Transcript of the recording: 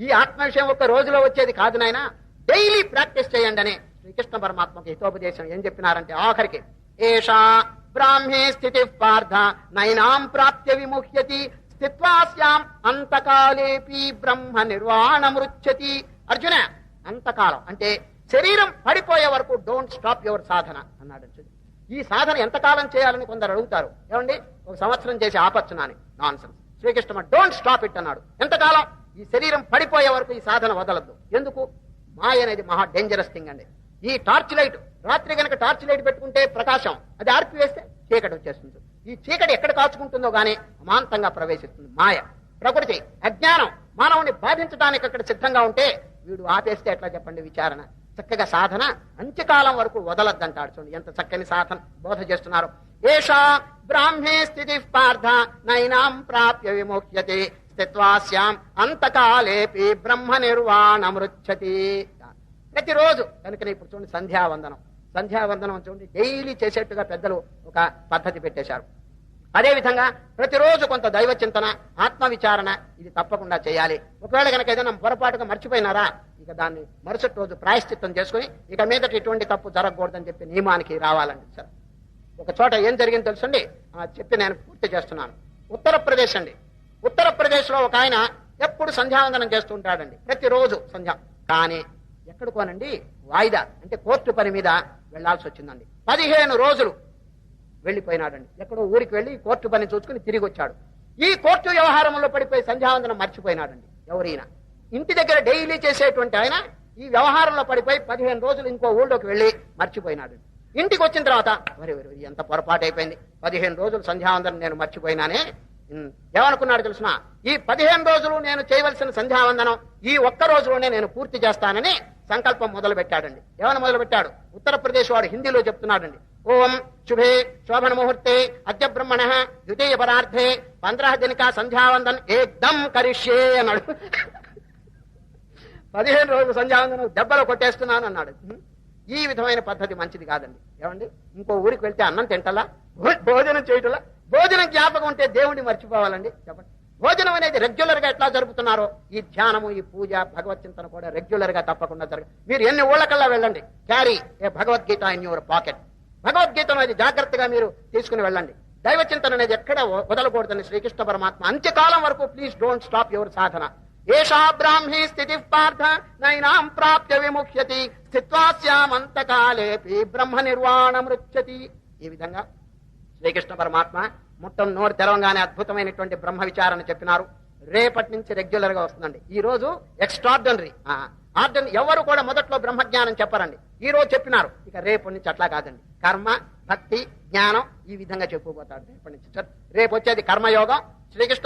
ఈ ఆత్మ విషయం ఒక రోజులో వచ్చేది కాదు నాయన, డైలీ ప్రాక్టీస్ చేయండి అని శ్రీకృష్ణ పరమాత్మకి హితోపదేశం ఏం చెప్పినారంటే ఆఖరికి ఏషా బ్రాహ్మీ స్థితి పార్థ నైనాం ప్రాప్య విముహ్యతి స్థిత్వాస్యాం అంతకాలేపి బ్రహ్మ నిర్వాణమృచ్చతి. అర్జున, అంతకాలం అంటే శరీరం పడిపోయే వరకు డోంట్ స్టాప్ యువర్ సాధన అన్నాడు అర్జునుడు. ఈ సాధన ఎంతకాలం చేయాలని కొందరు అడుగుతారు. ఏమండి, ఒక సంవత్సరం చేసి ఆపచ్చునా అని. Nonsense. Srikrishna don't stop it అన్నాడు. ఎంతకాలం? ఈ శరీరం పడిపోయే వరకు ఈ సాధన వదలద్దు. ఎందుకు? మాయ అనేది మహా డేంజరస్ థింగ్ అండి. ఈ టార్చ్ లైట్, రాత్రి కనుక టార్చ్ లైట్ పెట్టుకుంటే ప్రకాశం, అది ఆర్పివేస్తే చీకటి వచ్చేస్తుంది. ఈ చీకటి ఎక్కడ కాచుకుంటుందో గానీ అమాంతంగా ప్రవేశిస్తుంది మాయ. ప్రకృతి అజ్ఞానం మానవుని బాధించడానికి అక్కడ సిద్ధంగా ఉంటే వీడు ఆపేస్తే ఎట్లా చెప్పండి విచారణ. చక్కగా సాధన అంత్యకాలం వరకు వదలద్దంటాడు. చూడండి ఎంత చక్కని సాధన బోధ చేస్తున్నారు. ఏషా బ్రాహ్మే స్థితి పార్థ నైనాం ప్రాప్య విముహ్యతే స్థిత్వాస్యాం అంతకాలేపి బ్రహ్మ నిర్వాణమృచ్చతి. ప్రతిరోజు కనుకనే ఇప్పుడు చూడండి సంధ్యావందనం. సంధ్యావందనం చూడండి డైలీ చేసేట్టుగా పెద్దలు ఒక పద్ధతి పెట్టేశారు. అదేవిధంగా ప్రతిరోజు కొంత దైవ చింతన, ఆత్మ విచారణ ఇది తప్పకుండా చేయాలి. ఒకవేళ కనుక ఏదైనా పొరపాటుగా మర్చిపోయినారా, ఇక దాన్ని మరుసటి రోజు ప్రాయశ్చిత్తం చేసుకుని ఇక మీదట ఇటువంటి తప్పు జరగకూడదని చెప్పి నియమానికి రావాలండి. సార్, ఒక చోట ఏం జరిగింది తెలుసండి, చెప్పి నేను పూర్తి చేస్తున్నాను. ఉత్తరప్రదేశ్ అండి. ఉత్తరప్రదేశ్ లో ఒక ఆయన ఎప్పుడు సంధ్యావందనం చేస్తూ ఉంటాడండి, ప్రతిరోజు సంధ్యా. కానీ ఎక్కడికోనండి వాయిదా అంటే కోర్టు పని మీద వెళ్లాల్సి వచ్చిందండి. 15 రోజులు వెళ్లిపోయినాడండి. ఎక్కడో ఊరికి వెళ్లి కోర్టు పని చూసుకుని తిరిగి వచ్చాడు. ఈ కోర్టు వ్యవహారంలో పడిపోయి సంధ్యావందనం మర్చిపోయినాడండి. ఎవరైనా ఇంటి దగ్గర డైలీ చేసేటువంటి ఆయన ఈ వ్యవహారంలో పడిపోయి 15 రోజులు ఇంకో ఊళ్ళోకి వెళ్లి మర్చిపోయినాడు. ఇంటికి వచ్చిన తర్వాత ఎంత పొరపాటు అయిపోయింది, 15 రోజులు సంధ్యావందనం నేను మర్చిపోయినానే. ఏమనుకున్నాడు తెలుసునా, ఈ 15 రోజులు నేను చేయవలసిన సంధ్యావందనం ఈ ఒక్క రోజులోనే నేను పూర్తి చేస్తానని సంకల్పం మొదలు పెట్టాడండి. ఏమని మొదలు పెట్టాడు? ఉత్తరప్రదేశ్ వాడు హిందీలో చెప్తున్నాడండి. ఓం శుభే శోభన ముహూర్తే అద్య బ్రహ్మణ ద్వితీయ పరార్థే 15 दिन का సంధ్యావందన్ ఏకదం కరిష్యే అన్నాడు. 15 రోజులు సంధ్యావందనం దెబ్బలో కొట్టేస్తున్నాను అన్నాడు. ఈ విధమైన పద్ధతి మంచిది కాదండి. ఏమండి, ఇంకో ఊరికి వెళ్తే అన్నం తింటలా, భోజనం చేయటలా, భోజనం జ్ఞాపకం ఉంటే దేవుడిని మర్చిపోవాలండి. చెప్పండి, భోజనం అనేది రెగ్యులర్ గా ఎట్లా జరుపుతున్నారో ఈ ధ్యానము, ఈ పూజ, భగవత్ చింతన కూడా రెగ్యులర్ గా తప్పకుండా జరగదు. మీరు ఎన్ని ఊళ్ళకల్లా వెళ్ళండి, carry A Bhagavad Gita in your pocket. Bhagavad Gita అనేది జాగ్రత్తగా మీరు తీసుకుని వెళ్ళండి. దైవ చింతన అనేది ఎక్కడ వదలకూడదని శ్రీకృష్ణ పరమాత్మ అంత్యకాలం వరకు ప్లీజ్ డోంట్ స్టాప్ యువర్ సాధన. ఏషా బ్రాహ్మీ స్థితి పార్థ నైనాం ప్రాప్య విముహ్యతి స్థిత్వాస్యామంతకాలేపి బ్రహ్మ నిర్వాణమృచ్చతి. ఈ విధంగా శ్రీకృష్ణ పరమాత్మ మొత్తం నోరు తెరవంగానే అద్భుతమైనటువంటి బ్రహ్మ విచారణ చెప్పినారు. రేపటి నుంచి రెగ్యులర్ గా వస్తుందండి. ఈ రోజు ఎక్స్ట్రార్డినరీ ఆర్డినరీ. ఎవరు కూడా మొదట్లో బ్రహ్మజ్ఞానం చెప్పరండి. ఈ రోజు చెప్పినారు, ఇక రేపటి నుంచి అట్లా కాదండి. కర్మ, భక్తి, జ్ఞానం ఈ విధంగా చెప్పుకోబోతాడు రేపటి నుంచి. రేపు వచ్చేది కర్మయోగం. శ్రీకృష్ణ